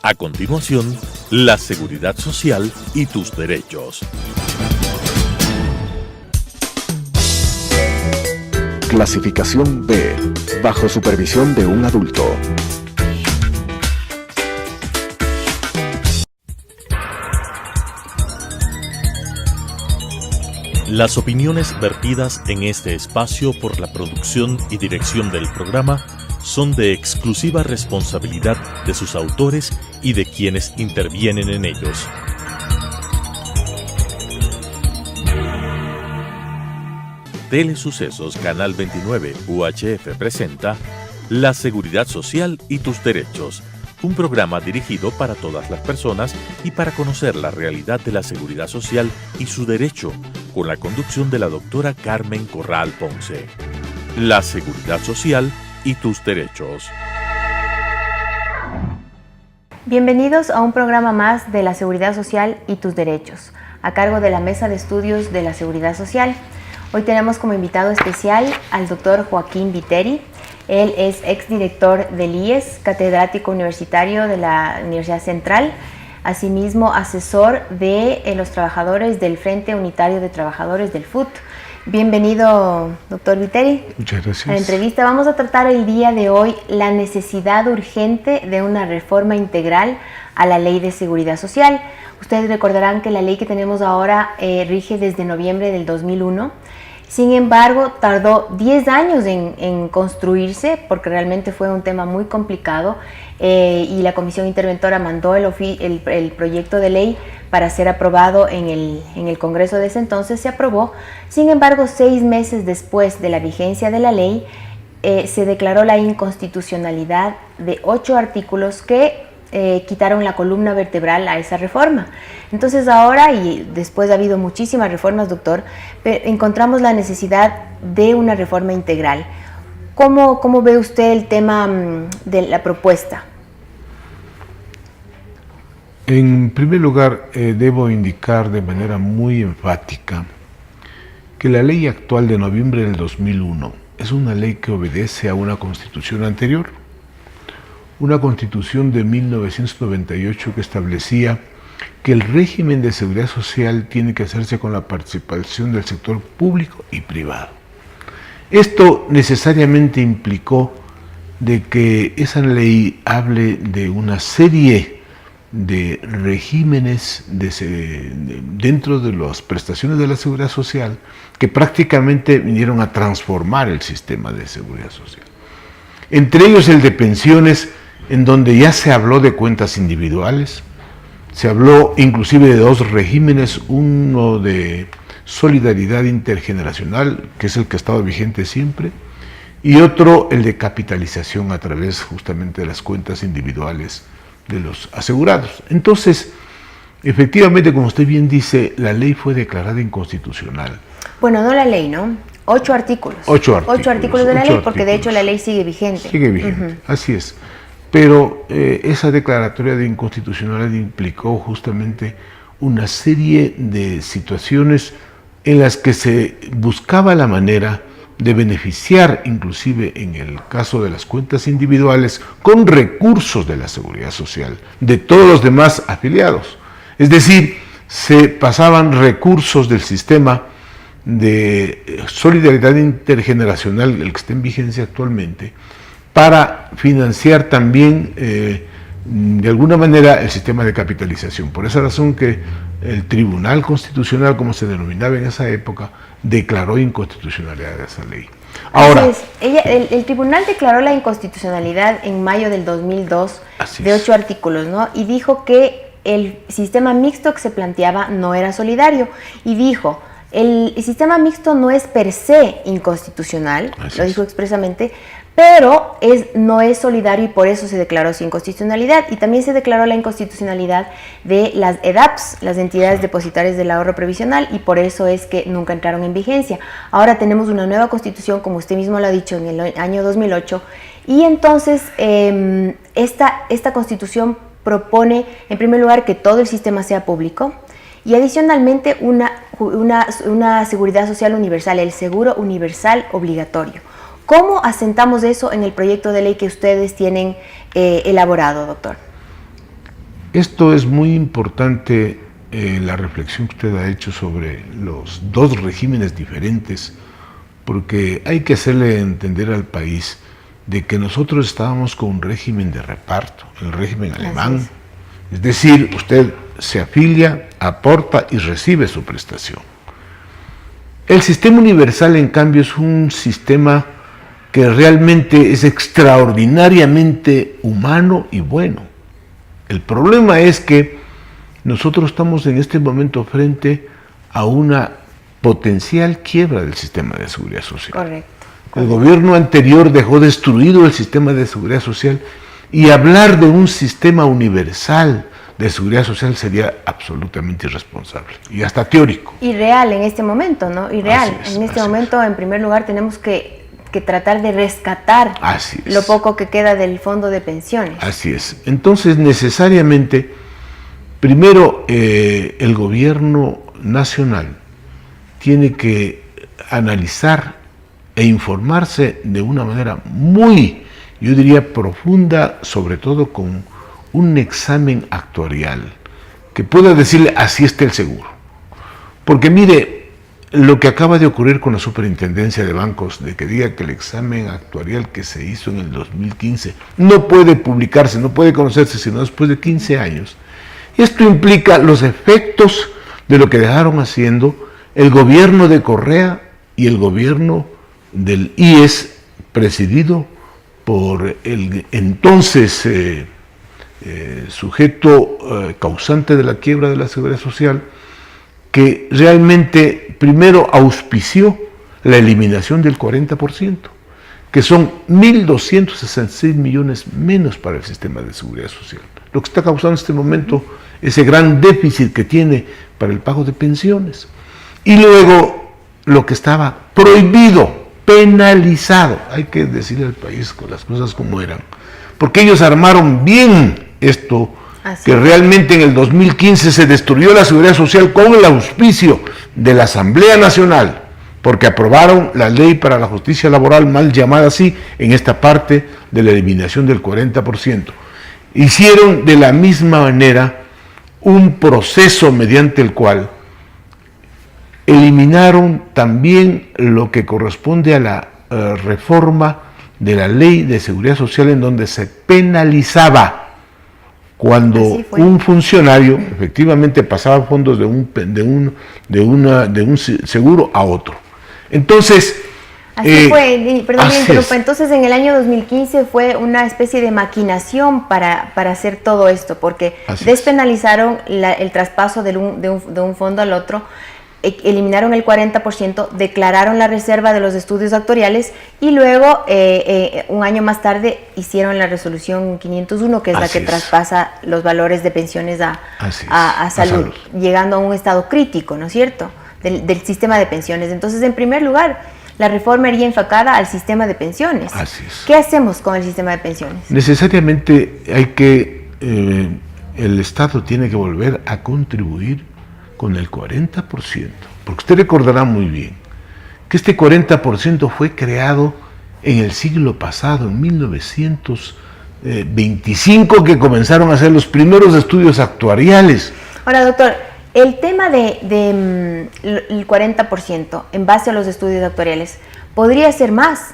A continuación, la seguridad social y tus derechos. Clasificación B, bajo supervisión de un adulto. Las opiniones vertidas en este espacio por la producción y dirección del programa son de exclusiva responsabilidad de sus autores y de quienes intervienen en ellos. Telesucesos Canal 29 UHF presenta La Seguridad Social y tus Derechos, un programa dirigido para todas las personas y para conocer la realidad de la seguridad social y su derecho, con la conducción de la doctora Carmen Corral Ponce. La Seguridad Social y tus Derechos. Bienvenidos a un programa más de la Seguridad Social y tus Derechos, a cargo de la Mesa de Estudios de la Seguridad Social. Hoy tenemos como invitado especial al doctor Joaquín Viteri. Él es exdirector del IES, catedrático universitario de la Universidad Central, asimismo asesor de los trabajadores del Frente Unitario de Trabajadores del FUT. Bienvenido, doctor Viteri. Muchas gracias. A la entrevista vamos a tratar el día de hoy la necesidad urgente de una reforma integral a la Ley de Seguridad Social. Ustedes recordarán que la ley que tenemos ahora rige desde noviembre del 2001. Sin embargo, tardó 10 años en construirse porque realmente fue un tema muy complicado y la Comisión Interventora mandó el proyecto de ley para ser aprobado en el Congreso de ese entonces, se aprobó. Sin embargo, 6 meses después de la vigencia de la ley, se declaró la inconstitucionalidad de 8 artículos que quitaron la columna vertebral a esa reforma. Entonces ahora, y después ha habido muchísimas reformas, doctor, encontramos la necesidad de una reforma integral. ¿Cómo ve usted el tema de la propuesta? En primer lugar, debo indicar de manera muy enfática que la ley actual de noviembre del 2001 es una ley que obedece a una constitución anterior, una constitución de 1998 que establecía que el régimen de seguridad social tiene que hacerse con la participación del sector público y privado. Esto necesariamente implicó de que esa ley hable de una serie de regímenes dentro de las prestaciones de la seguridad social que prácticamente vinieron a transformar el sistema de seguridad social. Entre ellos el de pensiones, en donde ya se habló de cuentas individuales, se habló inclusive de 2 regímenes, uno de solidaridad intergeneracional, que es el que ha estado vigente siempre, y otro el de capitalización a través justamente de las cuentas individuales de los asegurados. Entonces, efectivamente, como usted bien dice, la ley fue declarada inconstitucional. Bueno, no la ley, ¿no? 8 artículos. 8 artículos. 8 artículos de la ley, porque de hecho la ley sigue vigente. Sigue vigente, así es. Pero esa declaratoria de inconstitucionalidad implicó justamente una serie de situaciones en las que se buscaba la manera de beneficiar, inclusive en el caso de las cuentas individuales, con recursos de la seguridad social, de todos los demás afiliados. Es decir, se pasaban recursos del sistema de solidaridad intergeneracional, el que está en vigencia actualmente, para financiar también de alguna manera el sistema de capitalización. Por esa razón que el Tribunal Constitucional, como se denominaba en esa época, declaró inconstitucionalidad de esa ley. Ahora, el tribunal declaró la inconstitucionalidad en mayo del 2002 de 8 artículos, ¿no? Y dijo que el sistema mixto que se planteaba no era solidario. Y dijo, el sistema mixto no es per se inconstitucional, lo dijo expresamente, pero no es solidario y por eso se declaró su inconstitucionalidad. Y también se declaró la inconstitucionalidad de las EDAPs, las entidades depositarias del ahorro previsional, y por eso es que nunca entraron en vigencia. Ahora tenemos una nueva constitución, como usted mismo lo ha dicho, en el año 2008, y entonces esta constitución propone, en primer lugar, que todo el sistema sea público, y adicionalmente una seguridad social universal, el seguro universal obligatorio. ¿Cómo asentamos eso en el proyecto de ley que ustedes tienen elaborado, doctor? Esto es muy importante, la reflexión que usted ha hecho sobre los dos regímenes diferentes, porque hay que hacerle entender al país de que nosotros estábamos con un régimen de reparto, el régimen alemán. Es decir, usted se afilia, aporta y recibe su prestación. El sistema universal, en cambio, es un sistema que realmente es extraordinariamente humano y bueno. El problema es que nosotros estamos en este momento frente a una potencial quiebra del sistema de seguridad social. Correcto. El gobierno anterior dejó destruido el sistema de seguridad social, y hablar de un sistema universal de seguridad social sería absolutamente irresponsable y hasta teórico. Irreal en este momento, ¿no? Irreal. Así es, en este momento, en primer lugar, tenemos que tratar de rescatar lo poco que queda del fondo de pensiones. Así es. Entonces, necesariamente, primero, el gobierno nacional tiene que analizar e informarse de una manera muy, yo diría, profunda, sobre todo con un examen actuarial que pueda decirle así está el seguro. Porque mire, lo que acaba de ocurrir con la Superintendencia de Bancos, de que diga que el examen actuarial que se hizo en el 2015 no puede publicarse, no puede conocerse sino después de 15 años, esto implica los efectos de lo que dejaron haciendo el gobierno de Correa y el gobierno del IES, presidido por el entonces sujeto causante de la quiebra de la seguridad social, que realmente primero auspició la eliminación del 40%, que son 1.266 millones menos para el sistema de seguridad social, lo que está causando en este momento ese gran déficit que tiene para el pago de pensiones. Y luego lo que estaba prohibido, penalizado, hay que decirle al país con las cosas como eran, porque ellos armaron bien esto, que realmente en el 2015 se destruyó la seguridad social con el auspicio de la Asamblea Nacional, porque aprobaron la ley para la justicia laboral, mal llamada así, en esta parte de la eliminación del 40%. Hicieron de la misma manera un proceso mediante el cual eliminaron también lo que corresponde a la reforma de la ley de seguridad social, en donde se penalizaba cuando un funcionario efectivamente pasaba fondos de un seguro a otro. Entonces, así fue, perdón, me interrumpa. Entonces, en el año 2015 fue una especie de maquinación para hacer todo esto, porque despenalizaron el traspaso de un fondo al otro, eliminaron el 40%, declararon la reserva de los estudios actuariales y luego, un año más tarde, hicieron la resolución 501, que es la que traspasa los valores de pensiones a salud, llegando a un estado crítico, ¿no es cierto?, del sistema de pensiones. Entonces, en primer lugar, la reforma iría enfocada al sistema de pensiones. ¿Qué hacemos con el sistema de pensiones? Necesariamente el Estado tiene que volver a contribuir con el 40%, porque usted recordará muy bien que este 40% fue creado en el siglo pasado, en 1925, que comenzaron a hacer los primeros estudios actuariales. Ahora, doctor, el tema del 40% en base a los estudios actuariales, ¿podría ser más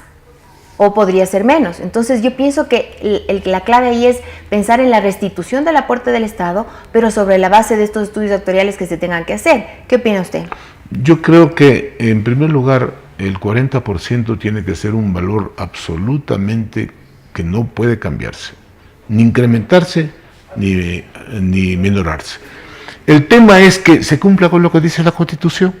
o podría ser menos? Entonces yo pienso que la clave ahí es pensar en la restitución del aporte del Estado, pero sobre la base de estos estudios actuariales que se tengan que hacer. ¿Qué opina usted? Yo creo que, en primer lugar, el 40% tiene que ser un valor absolutamente que no puede cambiarse, ni incrementarse, ni minorarse. El tema es que se cumpla con lo que dice la Constitución.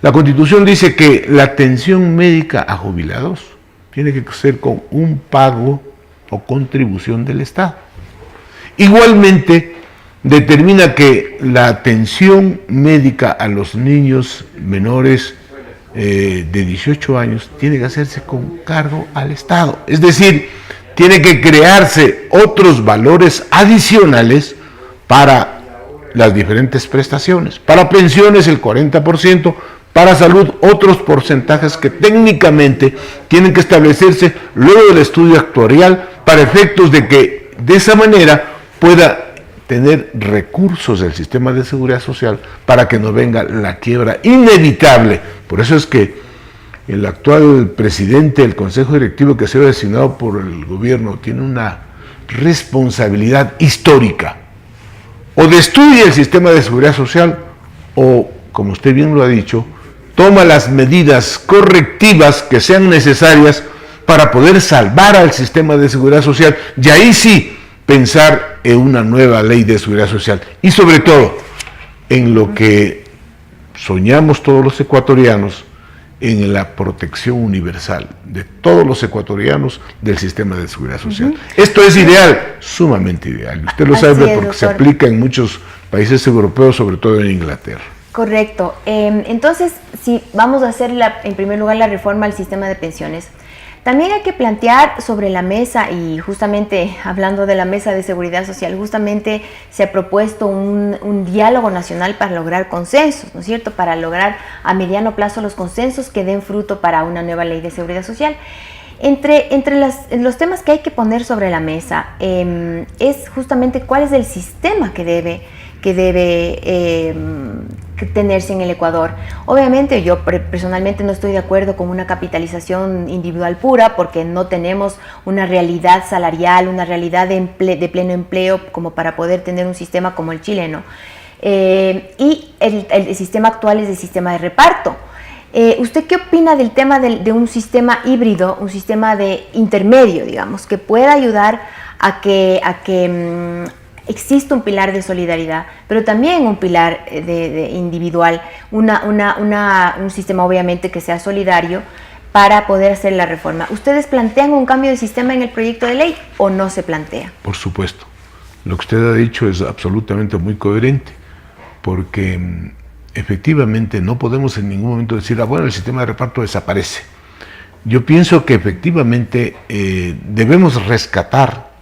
La Constitución dice que la atención médica a jubilados tiene que ser con un pago o contribución del Estado. Igualmente, determina que la atención médica a los niños menores de 18 años tiene que hacerse con cargo al Estado. Es decir, tiene que crearse otros valores adicionales para las diferentes prestaciones. Para pensiones el 40%, para salud otros porcentajes que técnicamente tienen que establecerse luego del estudio actuarial, para efectos de que de esa manera pueda tener recursos del sistema de seguridad social para que no venga la quiebra inevitable. Por eso es que el actual presidente del Consejo Directivo, que ha sido designado por el gobierno, tiene una responsabilidad histórica. O destruye el sistema de seguridad social o, como usted bien lo ha dicho, toma las medidas correctivas que sean necesarias para poder salvar al sistema de seguridad social, y ahí sí pensar en una nueva ley de seguridad social. Y sobre todo, en lo que soñamos todos los ecuatorianos, en la protección universal de todos los ecuatorianos del sistema de seguridad social. Esto es ideal, sumamente ideal. Usted lo sabe porque doctor, se aplica en muchos países europeos, sobre todo en Inglaterra. Correcto. Entonces, si vamos a hacer en primer lugar la reforma al sistema de pensiones, también hay que plantear sobre la mesa, y justamente hablando de la mesa de seguridad social, justamente se ha propuesto un diálogo nacional para lograr consensos, ¿no es cierto? Para lograr a mediano plazo los consensos que den fruto para una nueva ley de seguridad social. Entre los temas que hay que poner sobre la mesa es justamente cuál es el sistema que debe tenerse en el Ecuador. Obviamente yo personalmente no estoy de acuerdo con una capitalización individual pura, porque no tenemos una realidad salarial, una realidad de pleno empleo como para poder tener un sistema como el chileno. Y el sistema actual es el sistema de reparto. ¿Usted qué opina del tema de un sistema híbrido, un sistema de intermedio, digamos, que pueda ayudar a que existe un pilar de solidaridad, pero también un pilar de individual, un sistema obviamente que sea solidario para poder hacer la reforma? ¿Ustedes plantean un cambio de sistema en el proyecto de ley o no se plantea? Por supuesto. Lo que usted ha dicho es absolutamente muy coherente, porque efectivamente no podemos en ningún momento decir, bueno, el sistema de reparto desaparece. Yo pienso que efectivamente debemos rescatar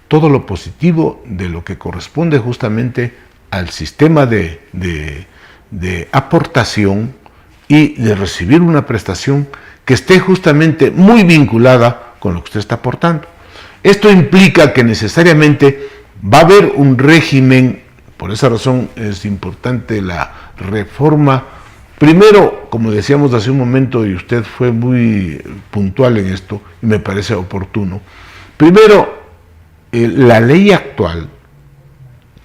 todo lo positivo de lo que corresponde justamente al sistema de aportación y de recibir una prestación que esté justamente muy vinculada con lo que usted está aportando. Esto implica que necesariamente va a haber un régimen. Por esa razón es importante la reforma. Primero, como decíamos hace un momento, y usted fue muy puntual en esto, y me parece oportuno, primero, la ley actual,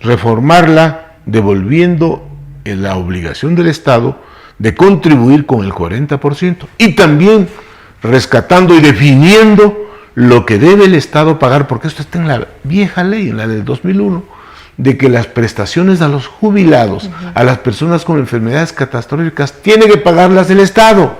reformarla devolviendo la obligación del Estado de contribuir con el 40%, y también rescatando y definiendo lo que debe el Estado pagar, porque esto está en la vieja ley, en la del 2001, de que las prestaciones a los jubilados, a las personas con enfermedades catastróficas, tiene que pagarlas el Estado.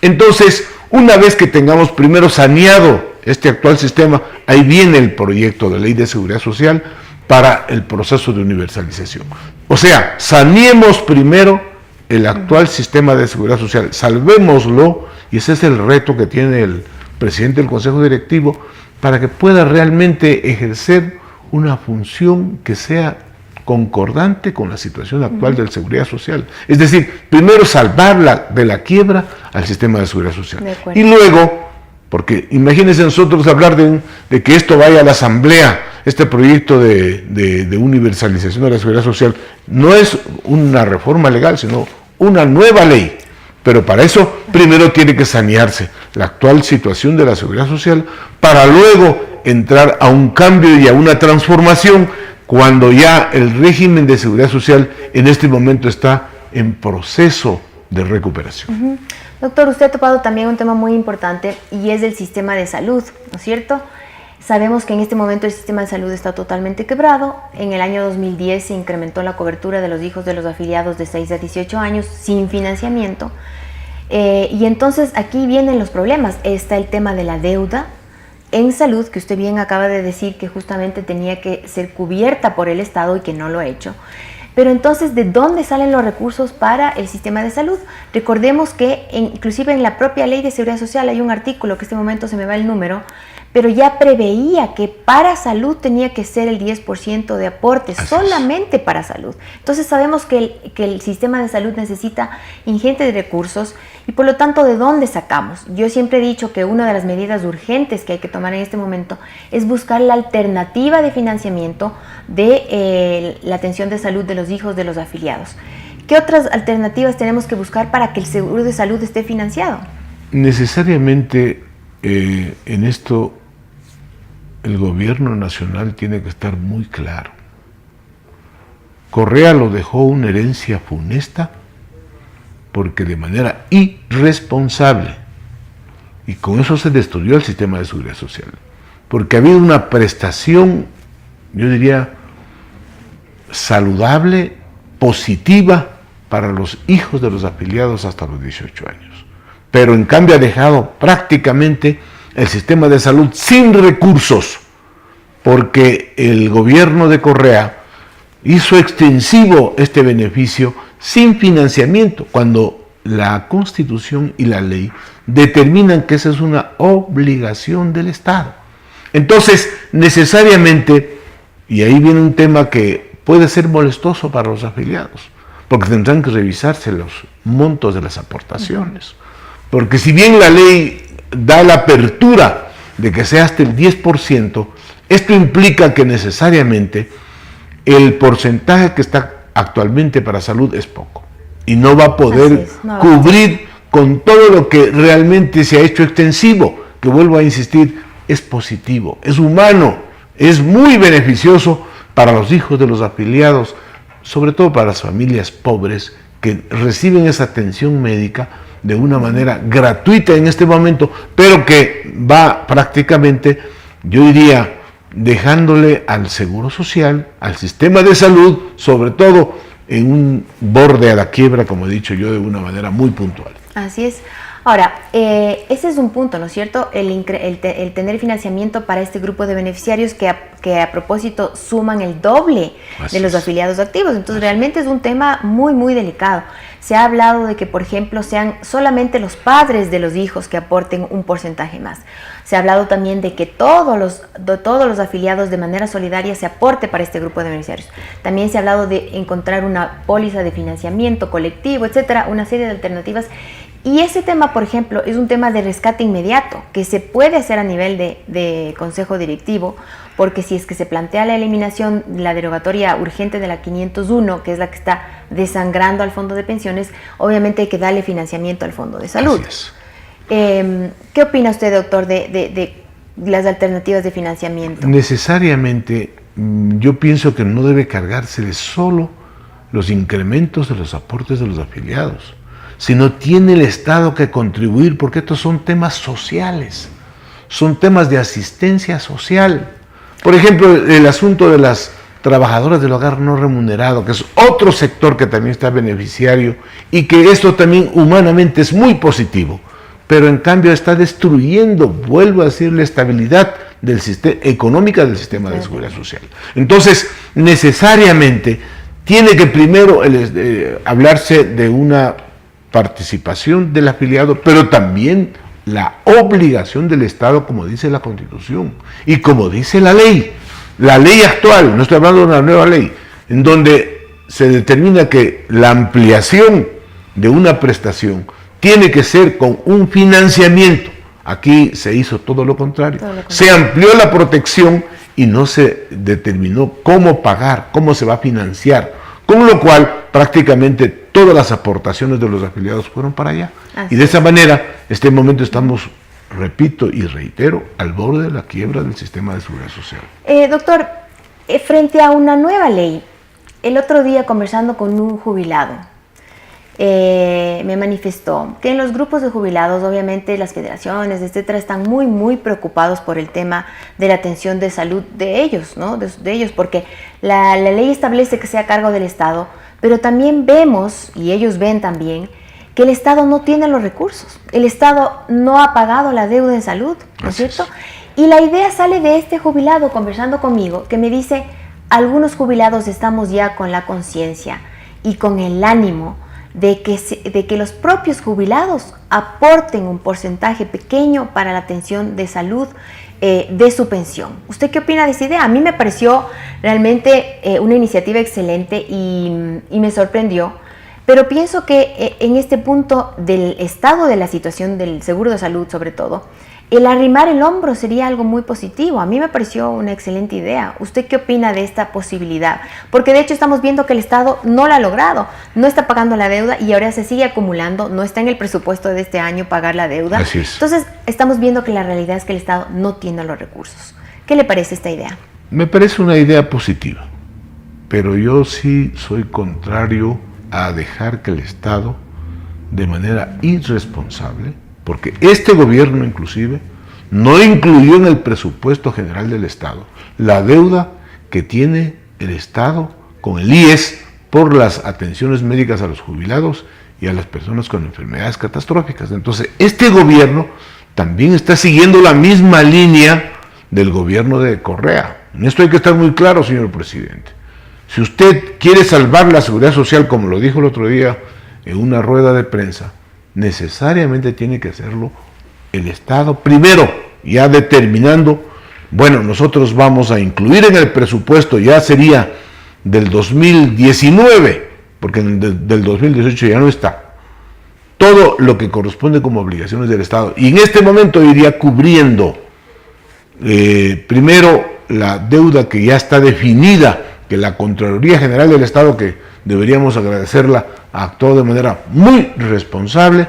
Entonces, una vez que tengamos primero saneado este actual sistema, ahí viene el proyecto de ley de seguridad social para el proceso de universalización. O sea, saneemos primero el actual sistema de seguridad social, salvémoslo, y ese es el reto que tiene el presidente del Consejo Directivo, para que pueda realmente ejercer una función que sea concordante con la situación actual de la seguridad social. Es decir, primero salvarla de la quiebra al sistema de seguridad social. Y luego, porque imagínense nosotros hablar de que esto vaya a la Asamblea, este proyecto de universalización de la seguridad social, no es una reforma legal, sino una nueva ley. Pero para eso primero tiene que sanearse la actual situación de la seguridad social, para luego entrar a un cambio y a una transformación cuando ya el régimen de seguridad social en este momento está en proceso de recuperación. Doctor, usted ha topado también un tema muy importante, y es el sistema de salud, ¿no es cierto? Sabemos que en este momento el sistema de salud está totalmente quebrado. En el año 2010 se incrementó la cobertura de los hijos de los afiliados de 6 a 18 años sin financiamiento. Y entonces aquí vienen los problemas. Está el tema de la deuda en salud, que usted bien acaba de decir que justamente tenía que ser cubierta por el Estado y que no lo ha hecho. Pero entonces, ¿de dónde salen los recursos para el sistema de salud? Recordemos que inclusive en la propia Ley de Seguridad Social hay un artículo, que en este momento se me va el número, pero ya preveía que para salud tenía que ser el 10% de aporte, solamente para salud. Entonces sabemos que el sistema de salud necesita ingentes recursos y por lo tanto, ¿de dónde sacamos? Yo siempre he dicho que una de las medidas urgentes que hay que tomar en este momento es buscar la alternativa de financiamiento de la atención de salud de los hijos de los afiliados. ¿Qué otras alternativas tenemos que buscar para que el seguro de salud esté financiado? Necesariamente en esto el gobierno nacional tiene que estar muy claro. Correa lo dejó una herencia funesta porque de manera irresponsable, y con eso se destruyó el sistema de seguridad social, porque ha habido una prestación, yo diría, saludable, positiva para los hijos de los afiliados hasta los 18 años. Pero en cambio ha dejado prácticamente el sistema de salud sin recursos, porque el gobierno de Correa hizo extensivo este beneficio sin financiamiento, cuando la Constitución y la ley determinan que esa es una obligación del Estado. Entonces, necesariamente, y ahí viene un tema que puede ser molestoso para los afiliados, porque tendrán que revisarse los montos de las aportaciones. Porque si bien la ley da la apertura de que sea hasta el 10%, esto implica que necesariamente el porcentaje que está actualmente para salud es poco y no va a poder cubrir con todo lo que realmente se ha hecho extensivo, que vuelvo a insistir, es positivo, es humano, es muy beneficioso para los hijos de los afiliados, sobre todo para las familias pobres que reciben esa atención médica de una manera gratuita en este momento, pero que va prácticamente, yo diría, dejándole al seguro social, al sistema de salud, sobre todo en un borde a la quiebra, como he dicho yo, de una manera muy puntual. Así es. Ahora, ese es un punto, ¿no es cierto? El tener financiamiento para este grupo de beneficiarios que a propósito suman el doble de los afiliados activos. Entonces, realmente es un tema muy, muy delicado. Se ha hablado de que, por ejemplo, sean solamente los padres de los hijos que aporten un porcentaje más. Se ha hablado también de que todos los afiliados de manera solidaria se aporte para este grupo de beneficiarios. También se ha hablado de encontrar una póliza de financiamiento colectivo, etcétera, una serie de alternativas. Y ese tema, por ejemplo, es un tema de rescate inmediato que se puede hacer a nivel de consejo directivo, porque si es que se plantea la eliminación, la derogatoria urgente de la 501, que es la que está desangrando al fondo de pensiones, obviamente hay que darle financiamiento al fondo de salud. ¿Qué opina usted, doctor, de las alternativas de financiamiento? Necesariamente, yo pienso que no debe cargársele solo los incrementos de los aportes de los afiliados, sino tiene el Estado que contribuir, porque estos son temas sociales, son temas de asistencia social. Por ejemplo, el asunto de las trabajadoras del hogar no remunerado, que es otro sector que también está beneficiario y que esto también humanamente es muy positivo, pero en cambio está destruyendo, vuelvo a decir, la estabilidad del sistema, económica del sistema de seguridad social. Entonces, necesariamente tiene que primero hablarse de una participación del afiliado, pero también la obligación del Estado, como dice la Constitución y como dice la ley actual, no estoy hablando de una nueva ley, en donde se determina que la ampliación de una prestación tiene que ser con un financiamiento. Aquí se hizo todo lo contrario. Se amplió la protección y no se determinó cómo pagar, cómo se va a financiar, con lo cual prácticamente todas las aportaciones de los afiliados fueron para allá. Y de esa manera, este momento estamos, repito y reitero, al borde de la quiebra del sistema de seguridad social. Doctor, frente a una nueva ley, el otro día conversando con un jubilado, me manifestó que en los grupos de jubilados, obviamente las federaciones, etcétera, están muy, muy preocupados por el tema de la atención de salud de ellos, ¿no? De ellos, porque la ley establece que sea a cargo del Estado, pero también vemos, y ellos ven también, que el Estado no tiene los recursos. El Estado no ha pagado la deuda en salud, ¿no es cierto? Y la idea sale de este jubilado conversando conmigo, que me dice, algunos jubilados estamos ya con la conciencia y con el ánimo de que los propios jubilados aporten un porcentaje pequeño para la atención de salud de su pensión. ¿Usted qué opina de esa idea? A mí me pareció realmente una iniciativa excelente y me sorprendió, pero pienso que en este punto del estado de la situación del seguro de salud, sobre todo, el arrimar el hombro sería algo muy positivo. A mí me pareció una excelente idea. ¿Usted qué opina de esta posibilidad? Porque de hecho estamos viendo que el Estado no lo ha logrado, no está pagando la deuda y ahora se sigue acumulando, no está en el presupuesto de este año pagar la deuda. Así es. Entonces estamos viendo que la realidad es que el Estado no tiene los recursos. ¿Qué le parece esta idea? Me parece una idea positiva, pero yo sí soy contrario a dejar que el Estado, de manera irresponsable, porque este gobierno inclusive no incluyó en el presupuesto general del Estado la deuda que tiene el Estado con el IES por las atenciones médicas a los jubilados y a las personas con enfermedades catastróficas. Entonces, este gobierno también está siguiendo la misma línea del gobierno de Correa. En esto hay que estar muy claro, señor presidente. Si usted quiere salvar la seguridad social, como lo dijo el otro día en una rueda de prensa, necesariamente tiene que hacerlo el Estado primero, ya determinando, bueno, nosotros vamos a incluir en el presupuesto, ya sería del 2019, porque del 2018 ya no está, todo lo que corresponde como obligaciones del Estado, y en este momento iría cubriendo primero la deuda que ya está definida, que la Contraloría General del Estado, que deberíamos agradecerla, actuó de manera muy responsable.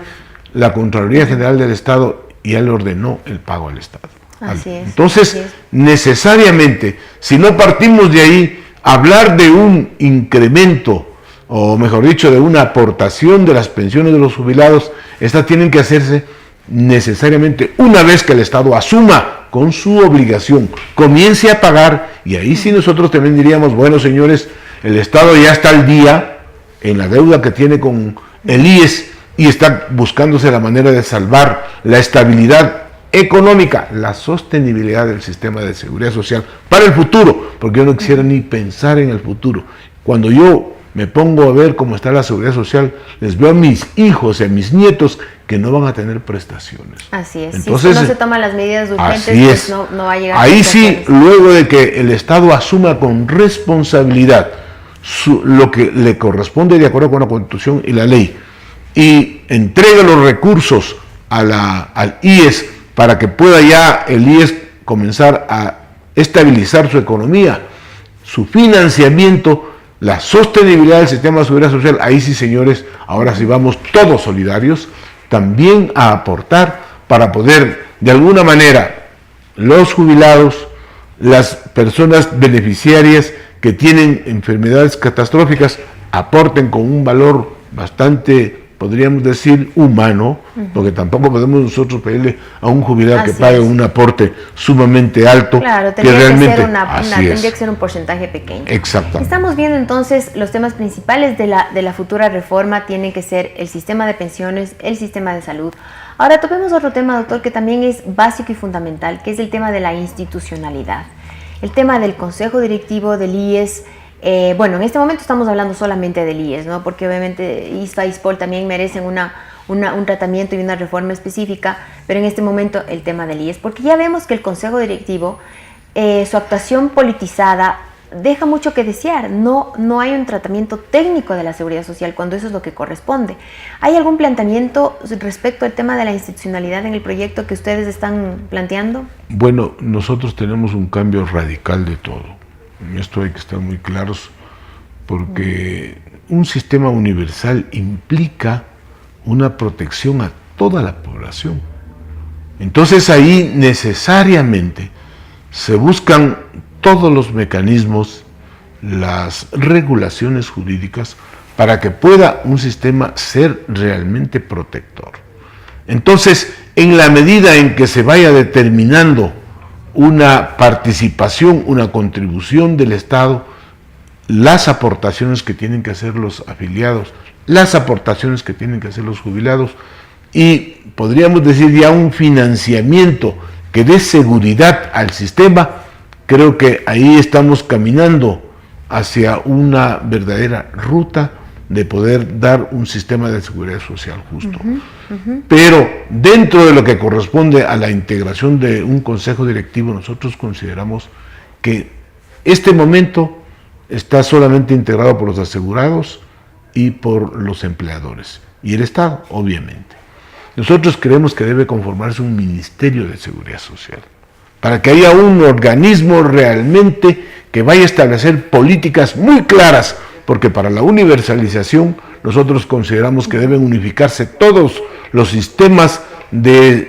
La Contraloría General del Estado ya le ordenó el pago al Estado. Así es. Entonces, así es. necesariamente, si no partimos de ahí, hablar de un incremento, o mejor dicho, de una aportación de las pensiones de los jubilados, estas tienen que hacerse necesariamente una vez que el Estado asuma con su obligación, comience a pagar, y ahí sí nosotros también diríamos, bueno, señores, el Estado ya está al día en la deuda que tiene con el IES y está buscándose la manera de salvar la estabilidad económica, la sostenibilidad del sistema de seguridad social para el futuro, porque yo no quisiera ni pensar en el futuro. Cuando yo me pongo a ver cómo está la seguridad social, les veo a mis hijos y a mis nietos que no van a tener prestaciones. Así es. Entonces, si no se toman las medidas urgentes, pues no va a llegar. Ahí sí, luego de que el Estado asuma con responsabilidad lo que le corresponde de acuerdo con la Constitución y la ley, y entregue los recursos al IES para que pueda ya el IES comenzar a estabilizar su economía, su financiamiento, la sostenibilidad del sistema de seguridad social. Ahí sí, señores, ahora sí vamos todos solidarios también a aportar para poder, de alguna manera, los jubilados, las personas beneficiarias que tienen enfermedades catastróficas, aporten con un valor bastante, podríamos decir, humano, porque tampoco podemos nosotros pedirle a un jubilado que pague un aporte sumamente alto. Claro, que realmente tendría que ser un porcentaje pequeño. Exacto. Estamos viendo entonces los temas principales de la futura reforma tienen que ser el sistema de pensiones, el sistema de salud. Ahora topemos otro tema, doctor, que también es básico y fundamental, que es el tema de la institucionalidad. El tema del consejo directivo del IES. Bueno, en este momento estamos hablando solamente del IES, ¿no? Porque obviamente ISFA y ISPOL también merecen un tratamiento y una reforma específica, pero en este momento el tema del IES, porque ya vemos que el consejo directivo, su actuación politizada deja mucho que desear. No hay un tratamiento técnico de la seguridad social cuando eso es lo que corresponde. ¿Hay algún planteamiento respecto al tema de la institucionalidad en el proyecto que ustedes están planteando? Bueno, nosotros tenemos un cambio radical de todo. En esto hay que estar muy claros, porque un sistema universal implica una protección a toda la población. Entonces ahí necesariamente se buscan todos los mecanismos, las regulaciones jurídicas, para que pueda un sistema ser realmente protector. Entonces, en la medida en que se vaya determinando una participación, una contribución del Estado, las aportaciones que tienen que hacer los afiliados, las aportaciones que tienen que hacer los jubilados, y podríamos decir ya un financiamiento que dé seguridad al sistema, creo que ahí estamos caminando hacia una verdadera ruta de poder dar un sistema de seguridad social justo. Pero dentro de lo que corresponde a la integración de un consejo directivo, nosotros consideramos que este momento está solamente integrado por los asegurados y por los empleadores, y el Estado, obviamente. Nosotros creemos que debe conformarse un Ministerio de Seguridad Social, para que haya un organismo realmente que vaya a establecer políticas muy claras, porque para la universalización nosotros consideramos que deben unificarse todos los sistemas de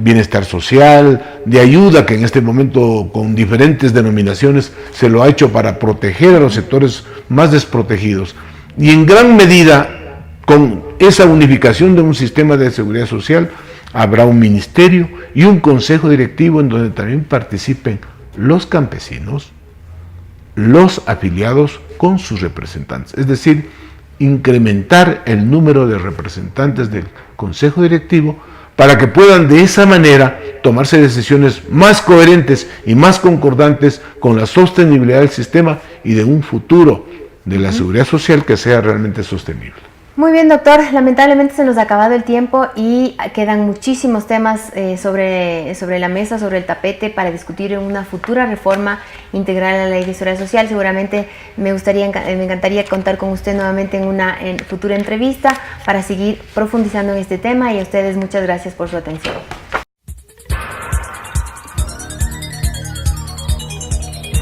bienestar social, de ayuda, que en este momento con diferentes denominaciones se lo ha hecho para proteger a los sectores más desprotegidos. Y en gran medida, con esa unificación de un sistema de seguridad social, habrá un ministerio y un consejo directivo en donde también participen los campesinos, los afiliados con sus representantes. Es decir, incrementar el número de representantes del consejo directivo para que puedan de esa manera tomarse decisiones más coherentes y más concordantes con la sostenibilidad del sistema y de un futuro de la seguridad social que sea realmente sostenible. Muy bien, doctor. Lamentablemente se nos ha acabado el tiempo y quedan muchísimos temas sobre la mesa, sobre el tapete, para discutir en una futura reforma integral a la Ley de Seguridad Social. Seguramente me encantaría contar con usted nuevamente en una futura entrevista para seguir profundizando en este tema, y a ustedes muchas gracias por su atención.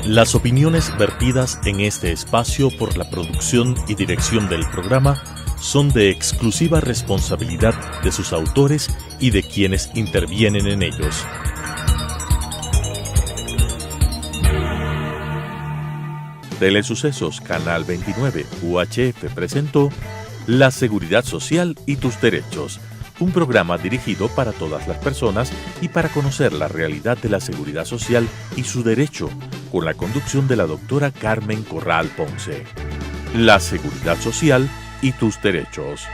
Las opiniones vertidas en este espacio por la producción y dirección del programa son de exclusiva responsabilidad de sus autores y de quienes intervienen en ellos. Telesucesos Canal 29 UHF presentó La Seguridad Social y tus Derechos, un programa dirigido para todas las personas y para conocer la realidad de la seguridad social y su derecho, con la conducción de la doctora Carmen Corral Ponce. La Seguridad Social y tus Derechos.